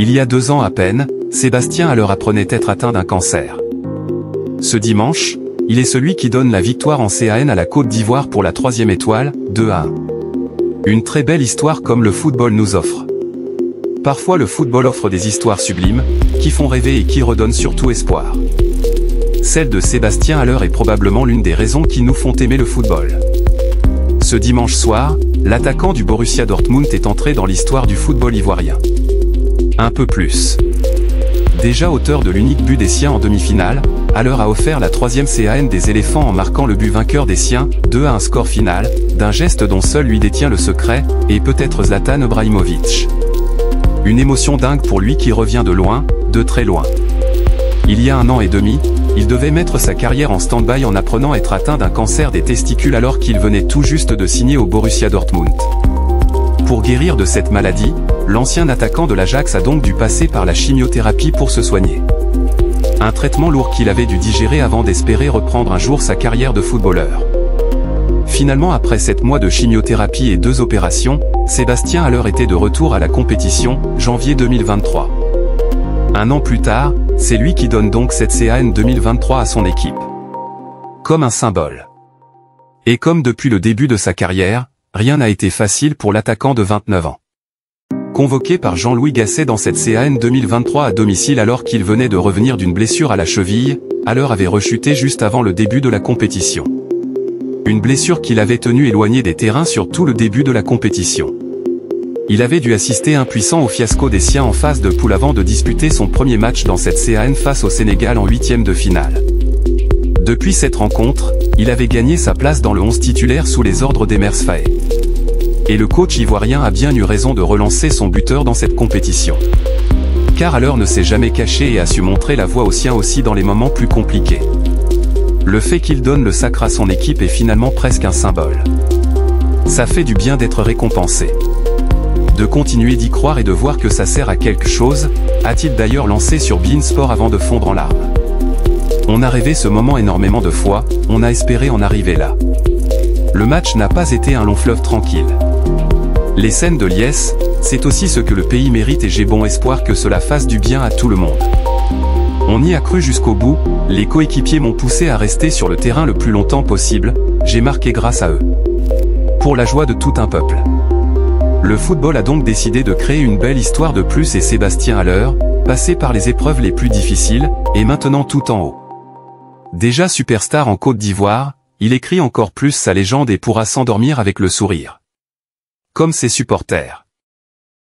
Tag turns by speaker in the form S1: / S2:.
S1: Il y a 2 ans à peine, Sébastien Haller apprenait être atteint d'un cancer. Ce dimanche, il est celui qui donne la victoire en CAN à la Côte d'Ivoire pour la 3e étoile, 2-1. Une très belle histoire comme le football nous offre. Parfois le football offre des histoires sublimes, qui font rêver et qui redonnent surtout espoir. Celle de Sébastien Haller est probablement l'une des raisons qui nous font aimer le football. Ce dimanche soir, l'attaquant du Borussia Dortmund est entré dans l'histoire du football ivoirien. Un peu plus. Déjà auteur de l'unique but des siens en demi-finale, Haller a offert la 3e CAN des éléphants en marquant le but vainqueur des siens, 2-1 score final, d'un geste dont seul lui détient le secret, et peut-être Zlatan Ibrahimovic. Une émotion dingue pour lui qui revient de loin, de très loin. Il y a 1 an et demi, il devait mettre sa carrière en stand-by en apprenant être atteint d'un cancer des testicules alors qu'il venait tout juste de signer au Borussia Dortmund. Pour guérir de cette maladie, l'ancien attaquant de l'Ajax a donc dû passer par la chimiothérapie pour se soigner. Un traitement lourd qu'il avait dû digérer avant d'espérer reprendre un jour sa carrière de footballeur. Finalement, après 7 mois de chimiothérapie et 2 opérations, Sébastien Haller était de retour à la compétition, janvier 2023. 1 an plus tard, c'est lui qui donne donc cette CAN 2023 à son équipe. Comme un symbole. Et comme depuis le début de sa carrière, rien n'a été facile pour l'attaquant de 29 ans. Convoqué par Jean-Louis Gasset dans cette CAN 2023 à domicile alors qu'il venait de revenir d'une blessure à la cheville, Haller avait rechuté juste avant le début de la compétition. Une blessure qui l'avait tenu éloigné des terrains sur tout le début de la compétition. Il avait dû assister impuissant au fiasco des siens en phase de poule avant de disputer son premier match dans cette CAN face au Sénégal en 8e de finale. Depuis cette rencontre, il avait gagné sa place dans le 11 titulaire sous les ordres d'Emers Faé. Et le coach ivoirien a bien eu raison de relancer son buteur dans cette compétition. Car Haller ne s'est jamais caché et a su montrer la voie aux siens aussi dans les moments plus compliqués. Le fait qu'il donne le sacre à son équipe est finalement presque un symbole. Ça fait du bien d'être récompensé. De continuer d'y croire et de voir que ça sert à quelque chose, a-t-il d'ailleurs lancé sur beIN Sport avant de fondre en larmes. On a rêvé ce moment énormément de fois, on a espéré en arriver là. Le match n'a pas été un long fleuve tranquille. Les scènes de liesse, c'est aussi ce que le pays mérite et j'ai bon espoir que cela fasse du bien à tout le monde. On y a cru jusqu'au bout, les coéquipiers m'ont poussé à rester sur le terrain le plus longtemps possible, j'ai marqué grâce à eux. Pour la joie de tout un peuple. Le football a donc décidé de créer une belle histoire de plus et Sébastien Haller, passé par les épreuves les plus difficiles, est maintenant tout en haut. Déjà superstar en Côte d'Ivoire, il écrit encore plus sa légende et pourra s'endormir avec le sourire. Comme ses supporters.